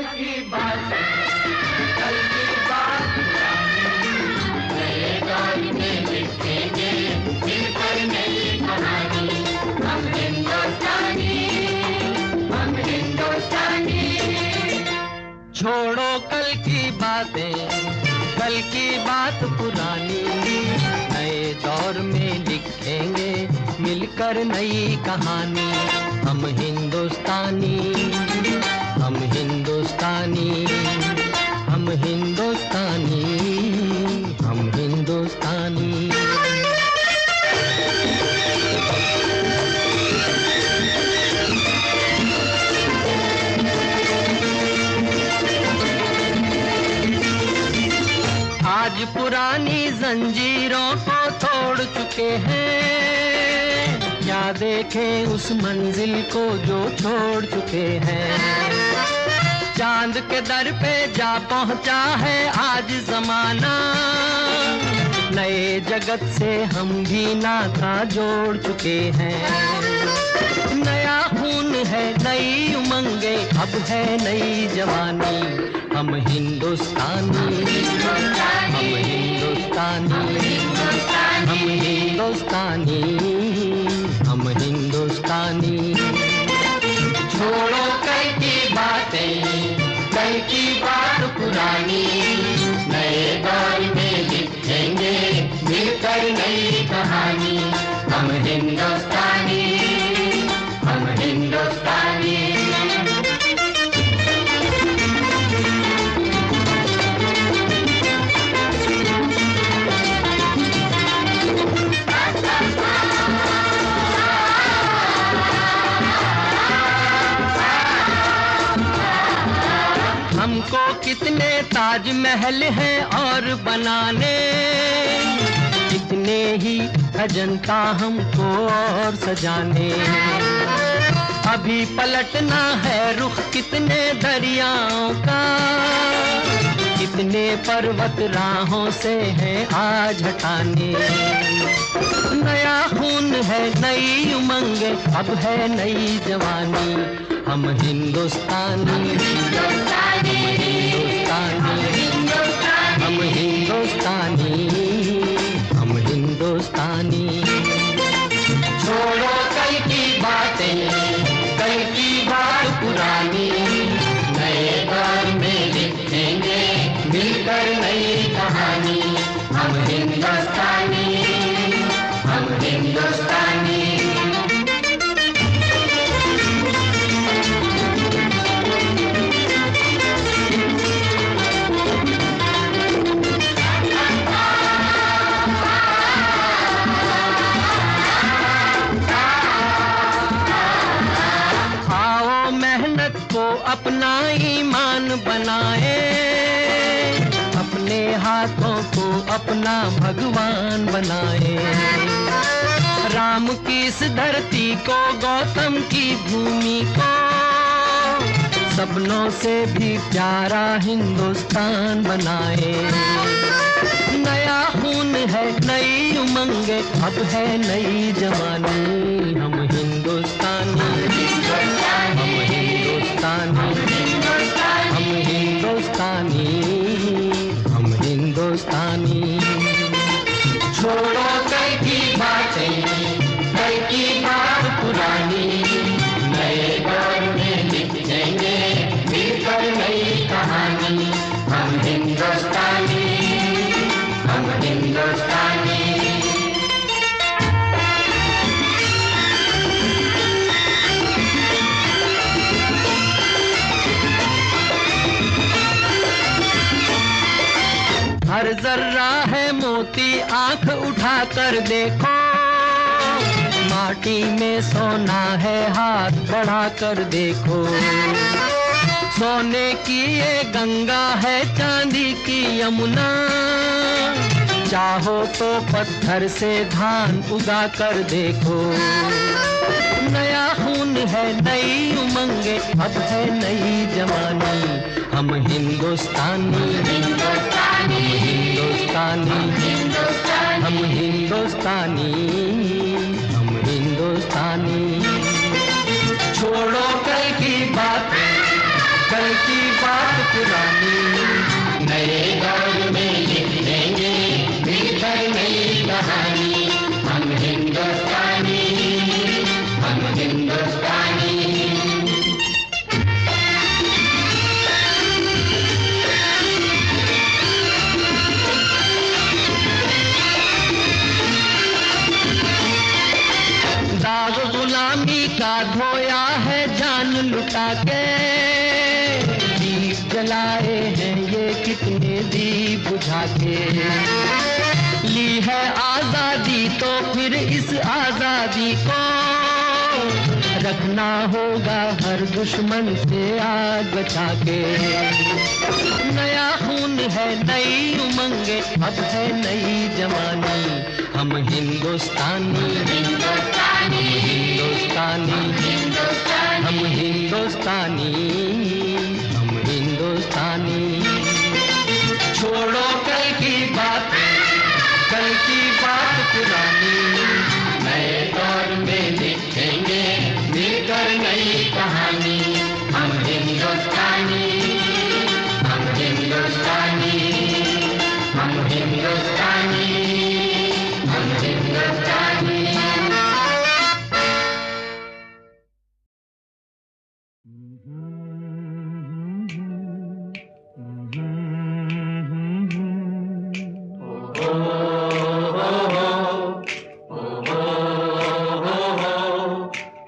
की बात, कल की बात पुरानी, नए दौर में लिखेंगे मिलकर नई कहानी। हम हिंदुस्तानी, हम हिंदुस्तानी। छोड़ो कल की बातें, कल की बात पुरानी, नए दौर में लिखेंगे मिलकर नई कहानी। हम हिंदुस्तानी, हम हिंदुस्तानी, हम हिंदुस्तानी, हम हिंदुस्तानी। आज पुरानी जंजीरों को तोड़ चुके हैं, क्या देखें उस मंजिल को जो छोड़ चुके हैं। चांद के दर पे जा पहुंचा है आज जमाना, नए जगत से हम भी नाता जोड़ चुके हैं। नया खून है, नई उमंगे, अब है नई जवानी। हम हिंदुस्तानी, हम हिंदुस्तानी, हम हिंदुस्तानी, हम हिंदुस्तानी। छोड़ो कल की बातें, कल की बात पुरानी, नए दौर में लिखेंगे मिलकर नई कहानी। हम हिंदुस्तानी, हम हिंदुस्तानी। हमको कितने ताजमहल हैं और बनाने, कितने ही अजंता हमको और सजाने। अभी पलटना है रुख कितने दरियाओं का, कितने पर्वत राहों से हैं आज हटाने। नया खून है, नई उमंगे, अब है नई जवानी। हम हिंदुस्तानी, हम हिंदुस्तानी, हम हिंदुस्तानी, हम हिंदुस्तानी। छोड़ो कल की बातें, कल की बात पुरानी, नए दौर में लिखेंगे मिलकर नई कहानी। हम हिंदुस्तानी, हम हिंदुस्तानी। अपना ईमान बनाए, अपने हाथों को अपना भगवान बनाए। राम की इस धरती को, गौतम की भूमि को, सपनों से भी प्यारा हिंदुस्तान बनाए। नया खून है, नई उमंगे, अब है नई जवानी। हम हिंदुस्तानी, हम हिंदुस्तानी, हम हिंदुस्तानी, हम हिंदुस्तानी। छोड़ो कल की बातें, कल की बात पुरानी, नए दौर में लिखेंगे मिलकर नई कहानी। हम हिंदुस्तानी, हम हिंदुस्तानी। हर जर्रा है मोती, आंख उठाकर देखो, माटी में सोना है, हाथ बढ़ाकर देखो। सोने की ये गंगा है, चांदी की यमुना, चाहो तो पत्थर से धान उगा कर देखो। नया खून है, नई उमंगे, अब है नई जवानी। हम हिंदुस्तानी, हम हिंदुस्तानी, हम हिंदुस्तानी, हम हिंदुस्तानी। छोड़ो कल की बात, कल की बात पुरानी। नए दौर में लिख देंगे मिलकर नई कहानी। हम हिंदुस्तानी, हम हिंदुस्तानी। दाग गुलामी का धोया है जान लुटा के, दीप जलाए हैं ये कितने दीप बुझा के। ली है आजादी तो फिर इस आजादी को रखना होगा हर दुश्मन से आग बचा के। नया खून है नई उमंगे अब है नई जवानी। हम हिंदुस्तानी, हिंदुस्तानी, हिंदुस्तानी, हम हिंदुस्तानी, हम हिंदुस्तानी। छोड़ो कल की बात, कल की बात पुरानी। नए दौर में लिखेंगे मिलकर नई कहानी। हम हिंदुस्तानी, हम हिंदुस्तानी, हम हिंदुस्तानी, हम हिंदुस्तानी।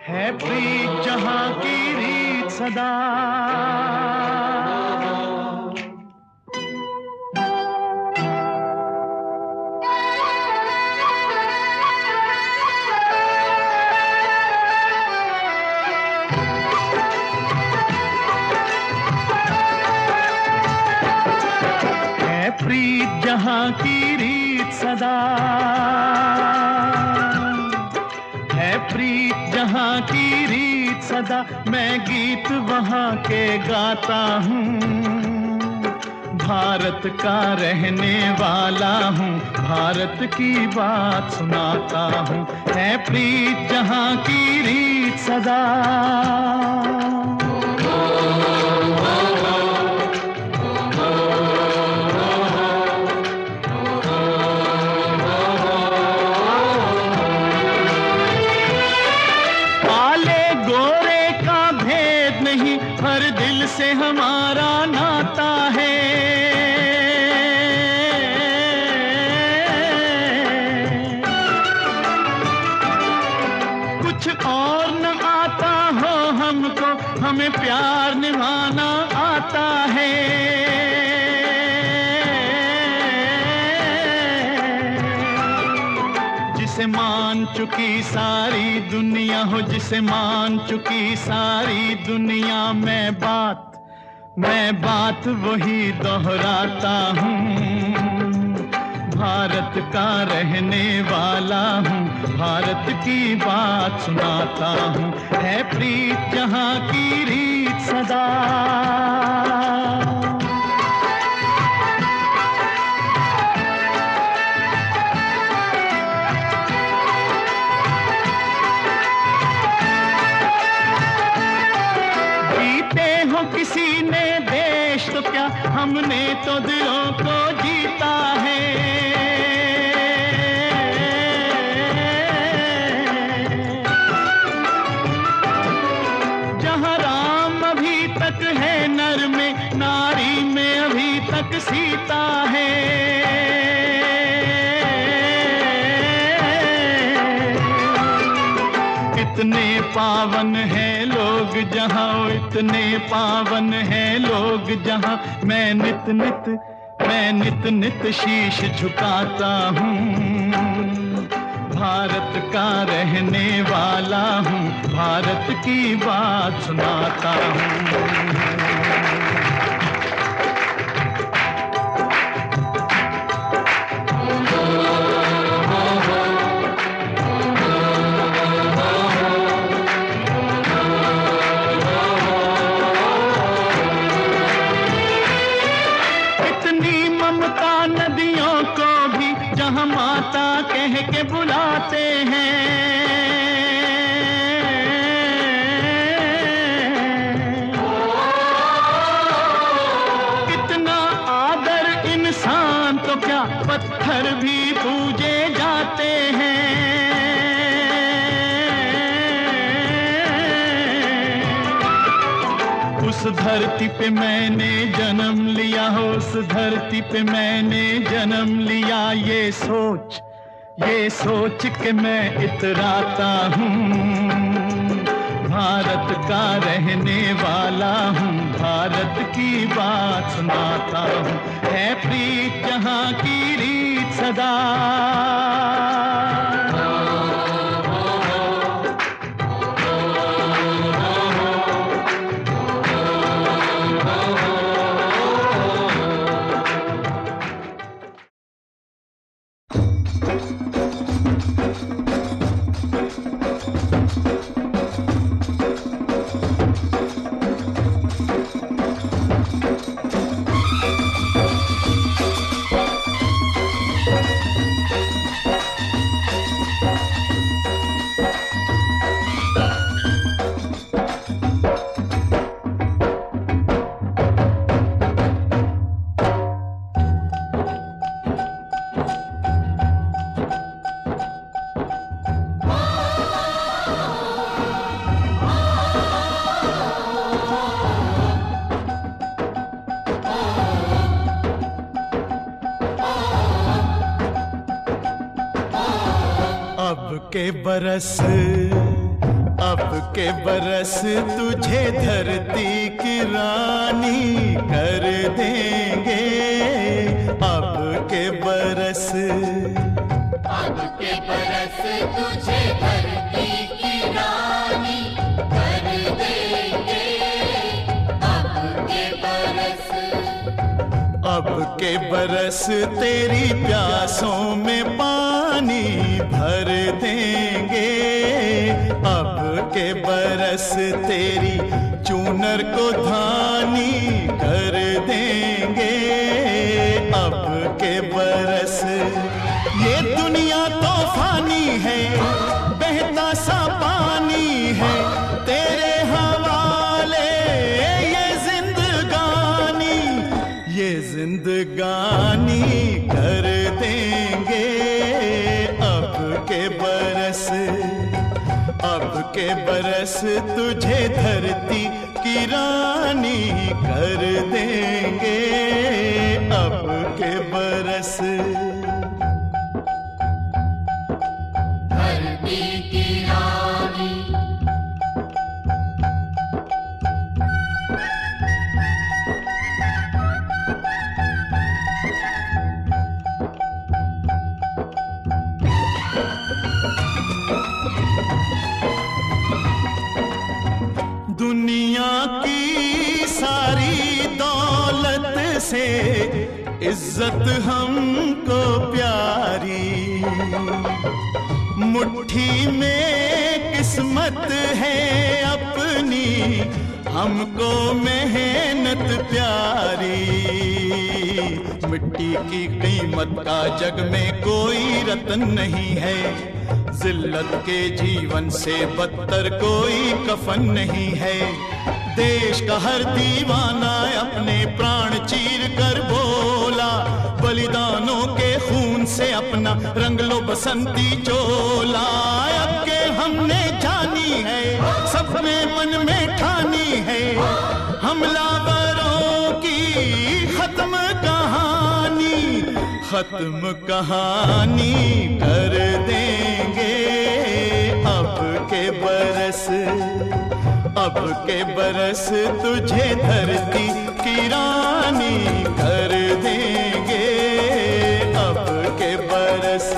है प्रीत जहां की रीत सदा, है प्रीत जहां की रीत सदा, है प्रीत जहां की रीत सदा। मैं गीत वहां के गाता हूँ, भारत का रहने वाला हूँ, भारत की बात सुनाता हूँ। है प्रीत जहां की रीत सदा। काले गोरे का भेद नहीं, हर दिल से हमारा नाता है। कुछ और न आता हो हमको, हमें प्यार निभाना आता है। जिसे मान चुकी सारी दुनिया हो, जिसे मान चुकी सारी दुनिया। मैं बात वही दोहराता हूँ, भारत का रहने वाला हूँ, भारत की बात सुनाता हूँ। है प्रीत जहां की रीत सदा। किसी ने देश तो क्या, हमने तो दिलों को जीता है। जहाँ राम अभी तक है नर में, नारी में अभी तक सीता है। इतने पावन है लोग जहाँ, इतने पावन है लोग जहाँ। मैं नित नित शीश झुकाता हूँ, भारत का रहने वाला हूँ, भारत की बात सुनाता हूँ। नदियों को भी जहाँ माता कह के बुलाते हैं। पत्थर भी पूजे जाते हैं। उस धरती पे मैंने जन्म लिया, उस धरती पे मैंने जन्म लिया। ये सोच के मैं इतराता हूँ, भारत का रहने वाला हूँ, भारत की बात सुनाता हूँ। है प्रीत जहाँ की रीत सदा, अब के बरस तुझे धरती की रानी कर देंगे। अब के बरस तुझे धरती की रानी कर देंगे। अब के बरस तेरी प्यासों में पानी भर देंगे। अब के बरस तेरी चूनर को धानी कर देंगे। अब के बरस ये दुनिया तो फानी है, बहता सा पानी है तेरे हवाले। ये जिंदगानी कर देंगे। अब के बरस तुझे धरती की रानी कर देंगे। अब के बरस धरती की रानी। दुनिया की सारी दौलत से इज्जत हमको प्यारी। मुट्ठी में किस्मत है अपनी, हमको मेहनत प्यारी। मिट्टी की कीमत का जग में कोई रतन नहीं है, जिल्लत के जीवन से बदतर कोई कफन नहीं है। देश का हर दीवाना अपने प्राण चीर कर बोला, बलिदानों के खून से अपना रंग लो बसंती चोला। अब के हमने जानी है, सब में मन में ठानी है, हमलावरों की खत्म कहानी कर देंगे। अब के बरस तुझे धरती की रानी कर देंगे। अब के बरस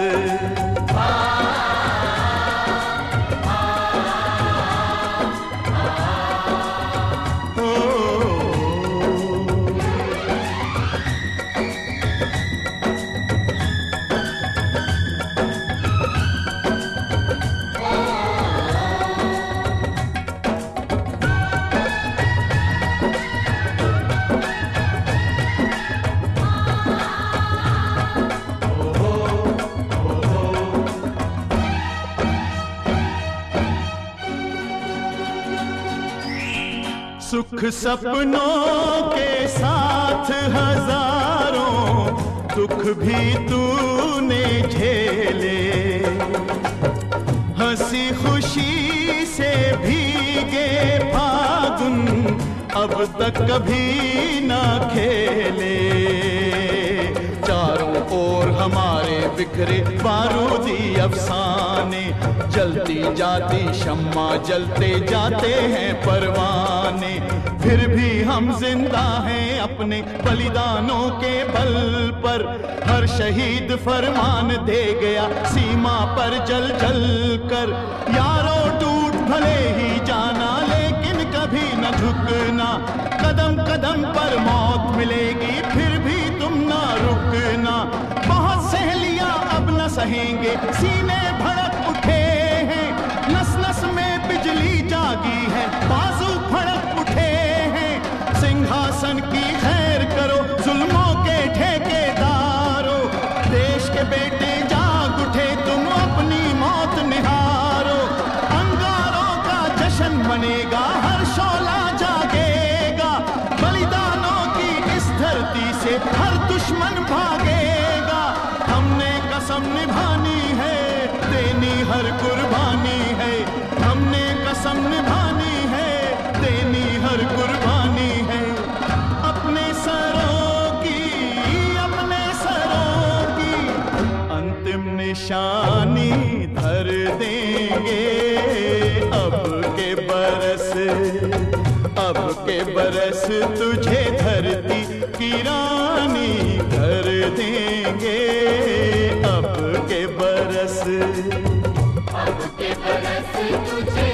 सुख सपनों के साथ हजारों दुख भी तूने झेले, हंसी खुशी से भीगे फागुन अब तक कभी ना खेले। चारों ओर हमारे बिखरे बारूदी अफसाने, जलती जाती शम्मा जलते जाते हैं परवाने, फिर भी हम जिंदा हैं अपने बलिदानों के बल पर। हर शहीद फरमान दे गया सीमा पर जल जल कर। यारों टूट भले ही जाना लेकिन कभी न झुकना, कदम कदम पर मौत मिलेगी फिर भी तुम ना रुकना। बहुत सहेलियां अब न सहेंगे, सीने भड़क उठे हैं, नस नस में बिजली जागी है, बाजू फड़क उठे हैं। सिंहासन की खैर करो जुल्मों के ठेकेदारों, देश के बेटे जाग उठे तुम अपनी मौत निहारो। अंगारों का जश्न मनेगा, हर शोला जागेगा, बलिदानों की इस धरती से हर दुश्मन भागेगा। हमने कसम निभानी है, देनी हर कुर्बानी है, हमने कसम निभानी है, देनी हर कुर्बानी है। अपने सरों की अंतिम निशानी धर देंगे। अब के बरस तुझे धरती की रानी कर देंगे। अब के बरस तुझे